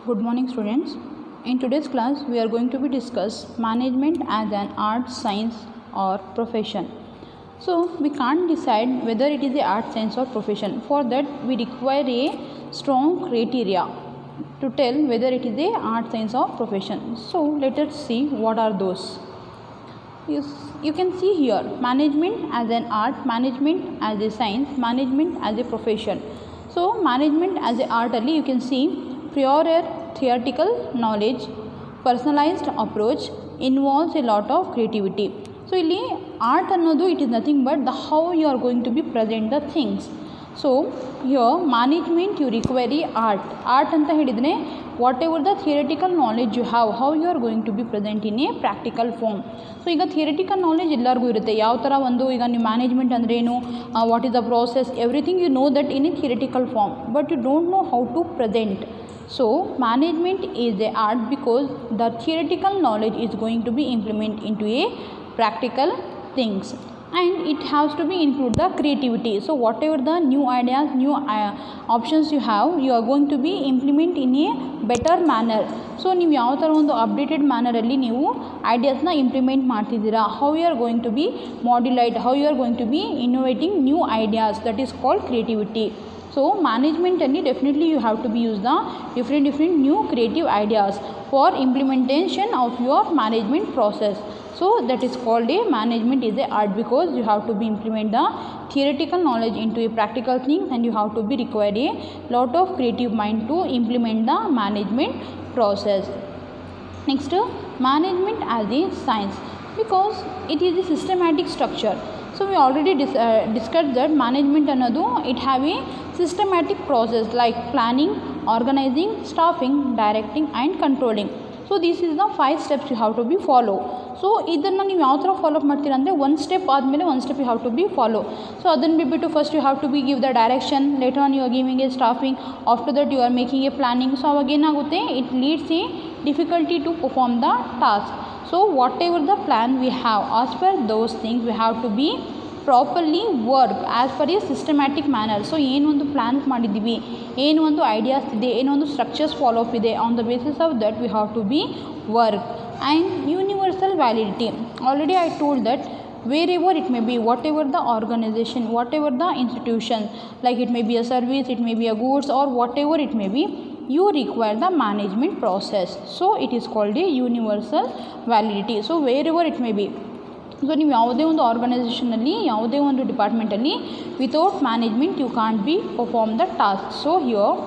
Good morning, students. In today's class, we are going to be discuss management as an art, science, or profession. So we can't decide whether it is a art, science, or profession. For that, we require a strong criteria to tell whether it is a art, science, or profession. So let us see what are those. You can see here management as an art, management as a science, management as a profession. So management as a art ಅಲ್ಲಿ you can see prior theoretical knowledge, personalized approach, involves a lot of creativity. So ಇಲ್ಲಿ art ಅನ್ನೋದು it is nothing but the how you are going to be present the things. So here management you require art ಅಂತ ಹೇಳಿದರೆ whatever the theoretical knowledge you have, how you are going to be present in a practical form. So ಈಗ theoretical knowledge ಎಲ್ಲರಿಗೂ ಇರುತ್ತೆ. ಯಾವ ಥರ ಒಂದು ಈಗ ನೀವು ಮ್ಯಾನೇಜ್ಮೆಂಟ್ ಅಂದರೆ ಏನು, what is the process, everything you know that in a theoretical form, but you don't know how to present. So management is a art because the theoretical knowledge is going to be implement in to a practical things, and it has to be include the creativity. So whatever the new ideas, new options you have, you are going to be implement in a better manner. So ನೀವು ಯಾವ ಥರ ಒಂದು updated ಮ್ಯಾನರಲ್ಲಿ ನೀವು ಐಡಿಯಾಸ್ನ implement ಮಾಡ್ತಿದ್ದೀರಾ, how you are going to be modulate, how you are going to be innovating new ideas, that is called creativity. So ಮ್ಯಾನೇಜ್ಮೆಂಟಲ್ಲಿ definitely you have to be use the different new creative ideas for implementation of your management process. So that is called a management is a art because you have to be implement the theoretical knowledge into a practical thing, and you have to be require a lot of creative mind to implement the management process. Next, management as a science because it is a systematic structure. So we already discussed that management another it have a systematic process like planning, organizing, staffing, directing and controlling. So this is the 5 steps you have to be follow. So ಇದನ್ನು ನೀವು ಯಾವ ಥರ follow up ಮಾಡ್ತೀರಾ ಅಂದರೆ ಒಂದು step ಆದಮೇಲೆ ಒಂದು step you have to be follow. So ಅದನ್ನು ಬಿಟ್ಬಿಟ್ಟು first you have to be give the direction, later on you are giving a staffing, after that you are making a planning. So ಅವಾಗ ಏನಾಗುತ್ತೆ, it leads a difficulty to perform the task. So whatever the plan we have, as per those things we have to be properly work as per a systematic manner. So ಏನೊಂದು plans ಮಾಡಿದ್ದೀವಿ, ಏನು ಒಂದು ideas ಇದೆ, ಏನೊಂದು structures follow up ಇದೆ, on the basis of that we have to be work. And universal validity, already I told that wherever it may be, whatever the organization, whatever the institution, like it may be a service, it may be a goods or whatever it may be, you require the management process. So it is called a universal validity. So wherever it may be, so ನೀವು ಯಾವುದೇ ಒಂದು ಆರ್ಗನೈಸೇಷನಲ್ಲಿ, ಯಾವುದೇ ಒಂದು ಡಿಪಾರ್ಟ್ಮೆಂಟಲ್ಲಿ without management you can't be perform the task. So here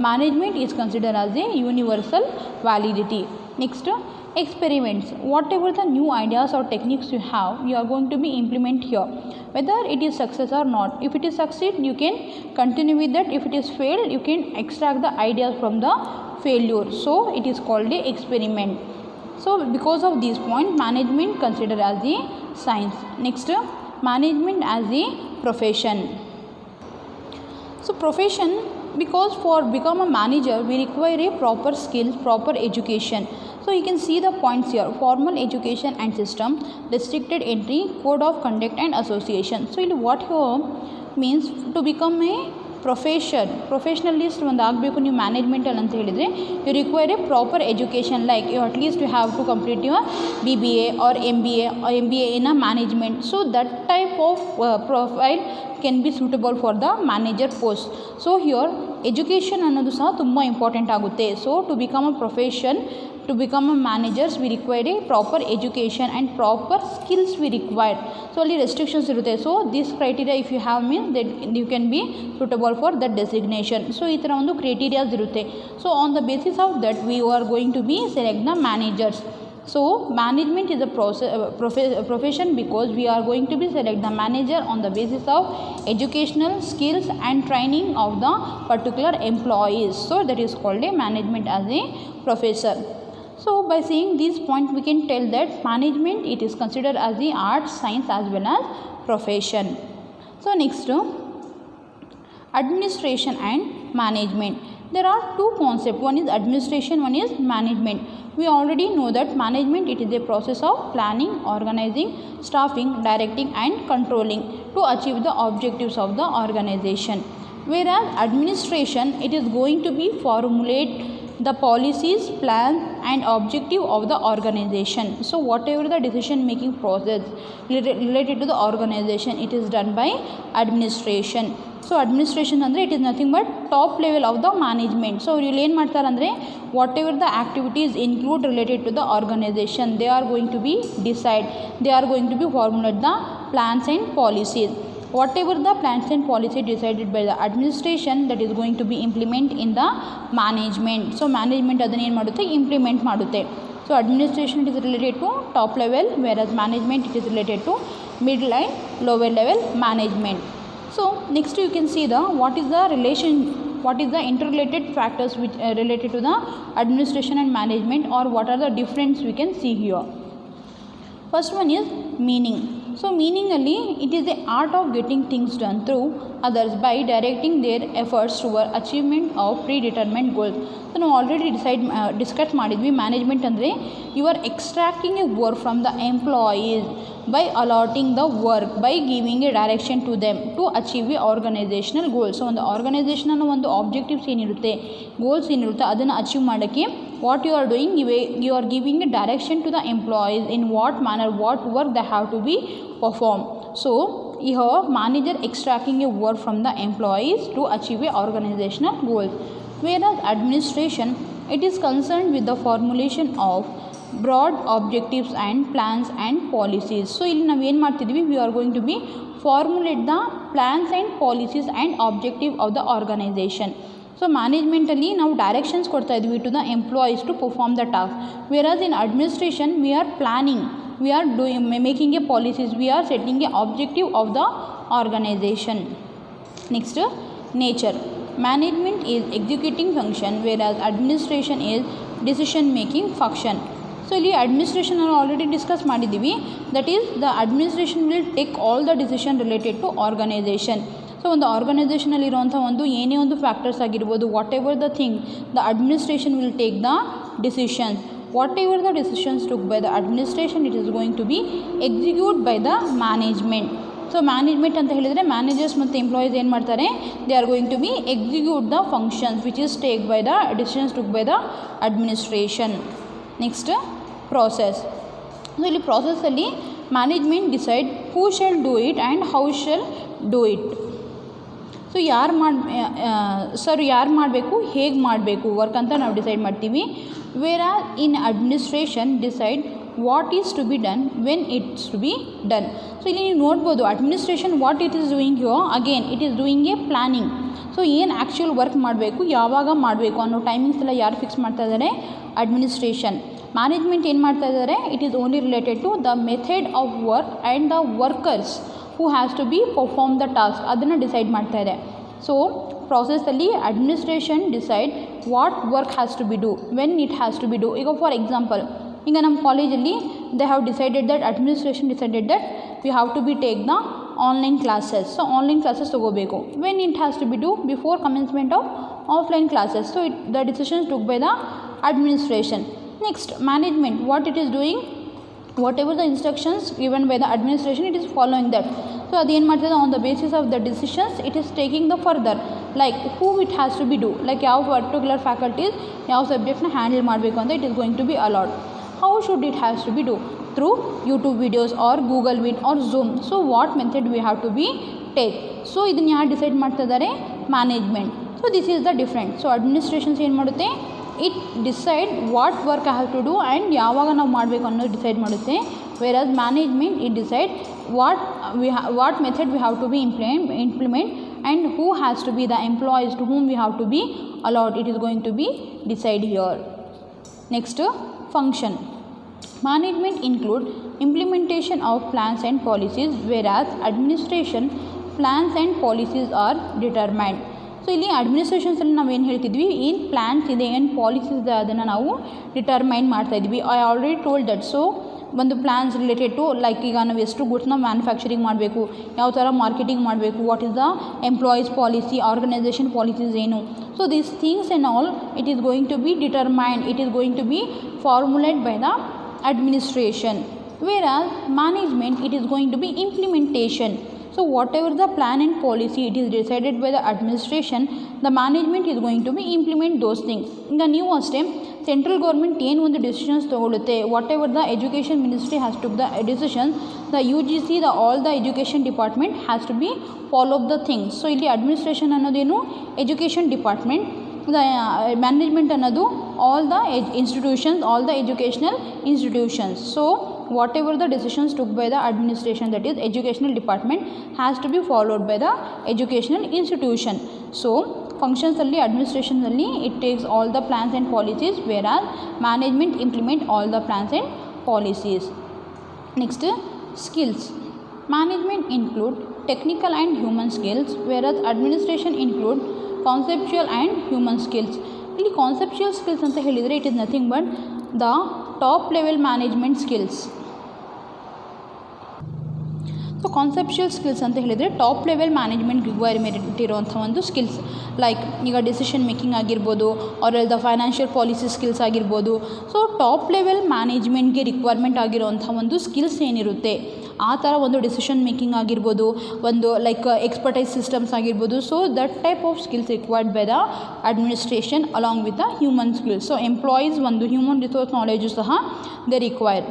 management is consider as a universal validity. Next, experiments, whatever the new ideas or techniques you have, you are going to be implement here, whether it is success or not. If it is succeed, you can continue with that. If it is failed, you can extract the ideas from the failure. So it is called a experiment. So because of this point, management considered as a science. Next, management as a profession. So profession, because for become a manager we require a proper skills, proper education. So you can see the points here: formal education and system, restricted entry, code of conduct and association. So what here means to become a professionalist ಒಂದು ಆಗಬೇಕು ನೀವು ಮ್ಯಾನೇಜ್ಮೆಂಟಲ್ಲಿ ಅಂತ ಹೇಳಿದರೆ, you require a proper education, like you at least you have to complete your BBA or MBA in a management. So that type of profile can be suitable for the manager post. So here education ಅನ್ನೋದು ಸಹ ತುಂಬ important ಆಗುತ್ತೆ. So to become a profession, to become a managers we require a proper education and proper skills we require. So only restrictions irutte. So this criteria if you have means that you can be suitable for that designation. So ee tara ondu criteria irutte. So on the basis of that we are going to be select the managers. So management is a profession because we are going to be select the manager on the basis of educational skills and training of the particular employees. So that is called a management as a professor. So by seeing these points we can tell that management it is considered as the art, science as well as profession. So next, administration and management. There are two concepts, one is administration, one is management. We already know that management it is a process of planning, organizing, staffing, directing and controlling to achieve the objectives of the organization, whereas administration it is going to be formulate the policies, plans and objective of the organization. So whatever the decision making process related to the organization, it is done by administration. So administration ಅಂದರೆ it is nothing but top level of the management. So ಇಲ್ಲಿ ಏನು ಮಾಡ್ತಾರೆ ಅಂದರೆ whatever the activities include related to the organization, they are going to be decide, they are going to be formulate the plans and policies. whatever the plans and policy decided by the administration, that is going to be implement in the management. So management ಅದನ್ನು ಏನು ಮಾಡುತ್ತೆ, implement ಮಾಡುತ್ತೆ. So administration it is related to top level, whereas management it is related to middle and lower level management. So next you can see the what is the interrelated factors which related to the administration and management, or what are the difference we can see here. First one is meaning. So meaning ಅಲ್ಲಿ it is the art of getting things done through others by directing their efforts toward achievement of predetermined goals. So ನಾವು already discuss ಮಾಡಿದ್ವಿ. Management ಅಂದರೆ you are extracting a work from the employees by allotting the work, by giving a direction to them to achieve a organizational goal. So ಒಂದು ಆರ್ಗನೈಸೇಷನ್ನ ಒಂದು objectives ಏನಿರುತ್ತೆ, goals ಏನಿರುತ್ತೆ ಅದನ್ನು achieve ಮಾಡೋಕ್ಕೆ what you are doing, you are giving a direction to the employees in what manner, what work they have to be perform. So here manager extracting a work from the employees to achieve a organizational goals, whereas administration it is concerned with the formulation of broad objectives and plans and policies. So ಇಲ್ಲಿ ನಾವು ಏನು ಮಾಡ್ತಿದ್ವಿ, we are going to be formulate the plans and policies and objective of the organization. So ಮ್ಯಾನೇಜ್ಮೆಂಟಲ್ಲಿ ನಾವು directions ಕೊಡ್ತಾ ಇದ್ವಿ to the employees to perform the task, whereas in administration we are planning, we are making a policies, we are setting a objective of the organization. Next, nature. Management is executing function, whereas administration is decision making function. So ಇಲ್ಲಿ administration already discuss ಮಾಡಿದ್ದೀವಿ, that is the administration will take all the decision related to organisation. So ಒಂದು ಆರ್ಗನೈಸೇಷನಲ್ಲಿರುವಂಥ ಏನೇ ಒಂದು factors ಆಗಿರ್ಬೋದು, whatever the thing, the administration will take the decisions. whatever the decisions took by the administration, it is going to be executed by the management. So management ಅಂತ ಹೇಳಿದರೆ managers ಮತ್ತು employees ಏನು ಮಾಡ್ತಾರೆ, they are going to be execute the functions which is take by the decisions took by the administration. Next process. So ಇಲ್ಲಿ ಪ್ರಾಸೆಸ್ಸಲ್ಲಿ management decide who shall do it and how shall do it. So ಯಾರು ಮಾಡಬೇಕು, ಹೇಗೆ ಮಾಡಬೇಕು work ಅಂತ ನಾವು decide ಮಾಡ್ತೀವಿ. whereas in administration decide what is to be done when it's to be done. So ಇಲ್ಲಿ ನೀವು ನೋಡ್ಬೋದು administration what it is doing here, again it is doing A planning. So ಏನು ಆ್ಯಕ್ಚುಯಲ್ ವರ್ಕ್ ಮಾಡಬೇಕು, ಯಾವಾಗ ಮಾಡಬೇಕು ಅನ್ನೋ timings ಎಲ್ಲ ಯಾರು ಫಿಕ್ಸ್ ಮಾಡ್ತಾ ಇದ್ದಾರೆ, ಅಡ್ಮಿನಿಸ್ಟ್ರೇಷನ್. ಮ್ಯಾನೇಜ್ಮೆಂಟ್ ಏನು ಮಾಡ್ತಾ ಇದ್ದಾರೆ, it is only related to the method of work and the workers who has to be perform the task, ಅದನ್ನು ಡಿಸೈಡ್ ಮಾಡ್ತಾ ಇದೆ. ಸೊ ಪ್ರಾಸೆಸ್ಸಲ್ಲಿ administration decide what work has to be do, when it has to be do. ಈಗ for example, ಈಗ ನಮ್ಮ ಕಾಲೇಜಲ್ಲಿ they have decided that, administration decided that we have to be take the online classes. So online classes ತೊಗೋಬೇಕು. When it has to be do, before commencement of offline classes. So the decisions took by the administration. Next management what it is doing, whatever the instructions given by the administration, it is following that. So ಅದೇನು ಮಾಡ್ತದೆ, on the basis of the decisions it is taking the further, like who it has to be do, like ಯಾವ particular faculties ಯಾವ ಸಬ್ಜೆಕ್ಟ್ನ handle ಮಾಡಬೇಕು ಅಂತ it is going to be allowed. How should it has to be do, through YouTube videos or Google Meet or Zoom. So what method we have to be take. So ಇದನ್ನು ಯಾರು decide ಮಾಡ್ತಾ ಇದ್ದಾರೆ, management. So this is the different. So administrations ಏನು ಮಾಡುತ್ತೆ, it decide what work I have to do and ಯಾವಾಗ ನಾವು ಮಾಡಬೇಕು ಅನ್ನೋದು ಡಿಸೈಡ್ ಮಾಡುತ್ತೆ. Whereas management it decide what method we have to be implement and who has to be the employees to whom we have to be allowed. It is going to be decide here. Next, function. Management include implementation of plans and policies, whereas administration plans and policies are determined. So ಇಲ್ಲಿ ಅಡ್ಮಿನಿಸ್ಟ್ರೇಷನ್ಸಲ್ಲಿ ನಾವು ಏನು ಹೇಳ್ತಿದ್ವಿ, ಏನು plans ಇದೆ, ಏನು policies ಇದೆ ಅದನ್ನು ನಾವು determine ಮಾಡ್ತಾಯಿದ್ವಿ. I already told that. So ಒಂದು ಪ್ಲ್ಯಾನ್ಸ್ ರಿಲೇಟೆಡ್ ಟು ಲೈಕ್ ಈಗ ನಾವು ಎಷ್ಟು ಗುಡ್ಸ್ನ ಮ್ಯಾನುಫ್ಯಾಕ್ಚರಿಂಗ್ ಮಾಡಬೇಕು, ಯಾವ ಥರ ಮಾರ್ಕೆಟಿಂಗ್ ಮಾಡಬೇಕು, what is the employees policy, organization policies ಏನು. So these things and all it is going to be determined, it is going to be formulate by the administration, whereas management it is going to be implementation. So So whatever the plan and policy it is decided by the administration, the management is going to be implement those things. ಈಗ ನೀವು ಅಷ್ಟೇ central government ಏನು ಒಂದು decisions ತೊಗೊಳುತ್ತೆ, whatever the education ministry has took the decision, the U G C the all the education department has to be follow up the things. So ಇಲ್ಲಿ administration ಅನ್ನೋದೇನು education department, the management ಅನ್ನೋದು all the institutions, all the educational institutions. So whatever the decisions took by the administration, that is educational department, has to be followed by the educational institution. So functions alli administration alli it takes all the plans and policies, whereas management implement all the plans and policies. Next, skills. Management include technical and human skills, whereas administration include conceptual and human skills. ಇಲ್ಲಿ conceptual skills ಅಂತ ಹೇಳಿದರೆ it is nothing but the top level management skills. So conceptual skills ಅಂತ ಹೇಳಿದರೆ top level management requirement ಇರುವಂಥ ಒಂದು skills, like ಈಗ decision making ಆಗಿರ್ಬೋದು, are the financial policy skills ಆಗಿರ್ಬೋದು. ಸೊ ಟಾಪ್ ಲೆವೆಲ್ ಮ್ಯಾನೇಜ್ಮೆಂಟ್ಗೆ ರಿಕ್ವೈರ್ಮೆಂಟ್ ಆಗಿರುವಂಥ ಒಂದು ಸ್ಕಿಲ್ಸ್ ಏನಿರುತ್ತೆ, ಆ ಥರ ಒಂದು ಡಿಸಿಷನ್ ಮೇಕಿಂಗ್ ಆಗಿರ್ಬೋದು, ಒಂದು ಲೈಕ್ ಎಕ್ಸ್ಪರ್ಟೈಸ್ ಸಿಸ್ಟಮ್ಸ್ ಆಗಿರ್ಬೋದು. So that type of skills required by the administration along with the human skills. So employees ಒಂದು ಹ್ಯೂಮನ್ ರಿಸೋರ್ಸ್ ನಾಲೆಜು ಸಹ they require.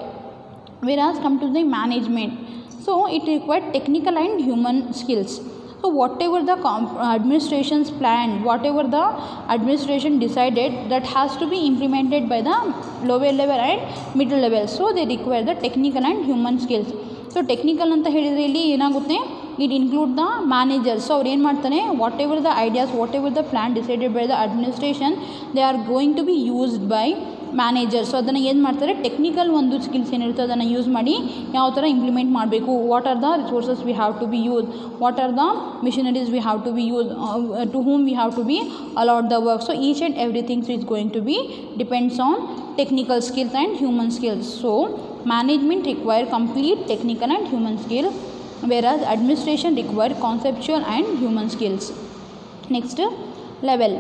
Whereas come to the management, so it required technical and human skills. So whatever the administration's plan, whatever the administration decided, that has to be implemented by the lower level and middle level. So they require the technical and human skills. So technical ಅಂತ ಹೇಳಿದರೆ ಇಲ್ಲಿ ಏನಾಗುತ್ತೆ, it include the managers. So ಅವ್ರು ಏನು ಮಾಡ್ತಾರೆ, whatever the ideas, whatever the plan decided by the administration, they are going to be used by managers. So ಅದನ್ನು ಏನು ಮಾಡ್ತಾರೆ, ಟೆಕ್ನಿಕಲ್ ಒಂದು ಸ್ಕಿಲ್ಸ್ ಏನಿರುತ್ತೆ ಅದನ್ನು ಯೂಸ್ ಮಾಡಿ ಯಾವ ಥರ ಇಂಪ್ಲಿಮೆಂಟ್ ಮಾಡಬೇಕು, what are the resources we have to be use, what are the machineries we have to be use, to whom we have to be allowed the work. So each and everything is going to be depends on technical skills and human skills. So management require complete technical and human skills, whereas administration require conceptual and human skills. Next, level.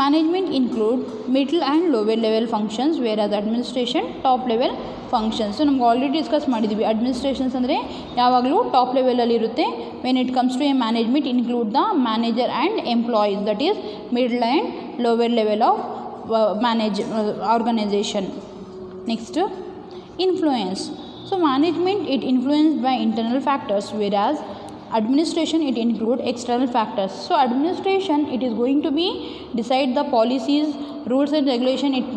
Management include middle and lower level functions, whereas administration top level functions. So ನಮ್ಗೆ already discuss ಮಾಡಿದ್ವಿ, administrations ಅಂದರೆ ಯಾವಾಗಲೂ top ಲೆವೆಲಲ್ಲಿ ಇರುತ್ತೆ. When it comes to a management include the manager and employees, that is middle and lower level of organisation. Next, influence. So management it influenced by internal factors, whereas administration it include external factors. So administration it is going to be decide the policies, rules and regulation, it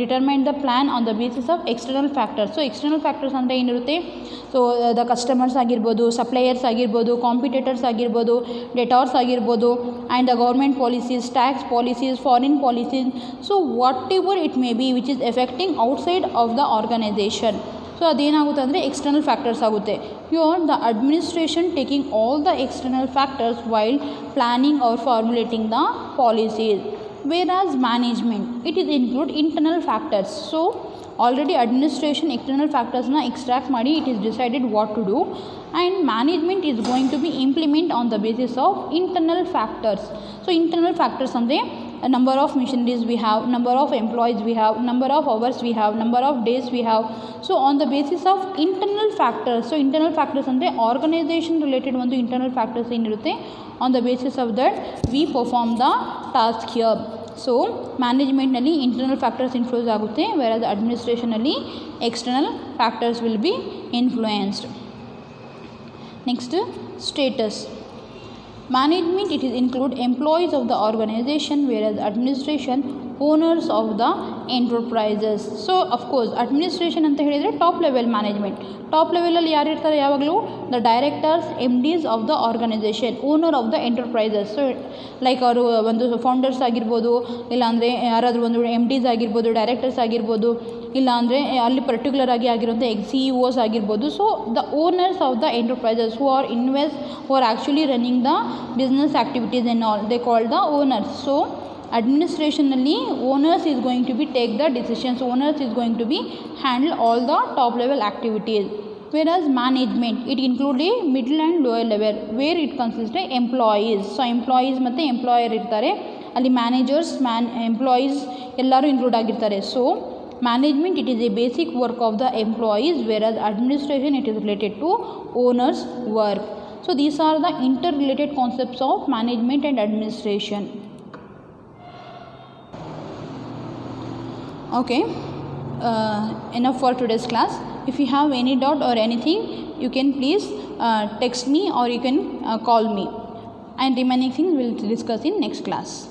determine the plan on the basis of external factors. So external factors ಅಂದರೆ ಏನಿರುತ್ತೆ, so the customers ಆಗಿರ್ಬೋದು, suppliers ಆಗಿರ್ಬೋದು, competitors ಆಗಿರ್ಬೋದು, debtors ಆಗಿರ್ಬೋದು, and the government policies, tax policies, foreign policies. So whatever it may be which is affecting outside of the organisation. So ಅದೇನಾಗುತ್ತೆ ಅಂದರೆ external factors ಆಗುತ್ತೆ. Here the administration taking all the external factors while planning or formulating the policies, whereas management it is include internal factors. So already administration external factors na extract ಮಾಡಿ it is decided what to do, and management is going to be implement on the basis of internal factors. So internal factors ಅಂದರೆ number of missionaries we have, number of employees we have, number of hours we have, number of days we have. So on the basis of internal factors, so internal factors ಅಂದರೆ organisation related ಒಂದು internal factors ಏನಿರುತ್ತೆ, on the basis of that we perform the task here. So ಮ್ಯಾನೇಜ್ಮೆಂಟ್ನಲ್ಲಿ internal factors influence ಆಗುತ್ತೆ, whereas ಅಡ್ಮಿನಿಸ್ಟ್ರೇಷನಲ್ಲಿ external factors will be influenced. Next, status. Management it is include employees of the organization, whereas administration owners of the enterprises. So of course administration ಅಂತ ಹೇಳಿದರೆ top level management. Top ಲೆವೆಲಲ್ಲಿ ಯಾರು ಇರ್ತಾರೆ ಯಾವಾಗಲೂ, the directors, MDs of the organisation, owner of the enterprises. So like ಅವರು ಒಂದು founders ಆಗಿರ್ಬೋದು, ಇಲ್ಲಾಂದರೆ ಯಾರಾದರೂ ಒಂದು ಎಮ್ ಡಿಸ್ ಆಗಿರ್ಬೋದು, ಡೈರೆಕ್ಟರ್ಸ್ ಆಗಿರ್ಬೋದು, ಇಲ್ಲಾಂದರೆ ಅಲ್ಲಿ ಪರ್ಟಿಕ್ಯುಲರ್ ಆಗಿ ಆಗಿರುವಂಥ CEO ಆಗಿರ್ಬೋದು. So the owners of the enterprises who are who are actually running the business activities and all, they call the owners. So administrationally owners is going to be take the decisions, owners is going to be handle all the top level activities, whereas management it include a middle and lower level where it consists of employees. So employees ಮತ್ತು employer ಇರ್ತಾರೆ, ಅಲ್ಲಿ managers, employees ಎಲ್ಲರೂ include ಆಗಿರ್ತಾರೆ. So management it is a basic work of the employees, whereas administration it is related to owners work. So these are the interrelated concepts of management and administration. Okay, enough for today's class. If you have any doubt or anything, you can please text me or you can call me, and remaining things we will discuss in next class.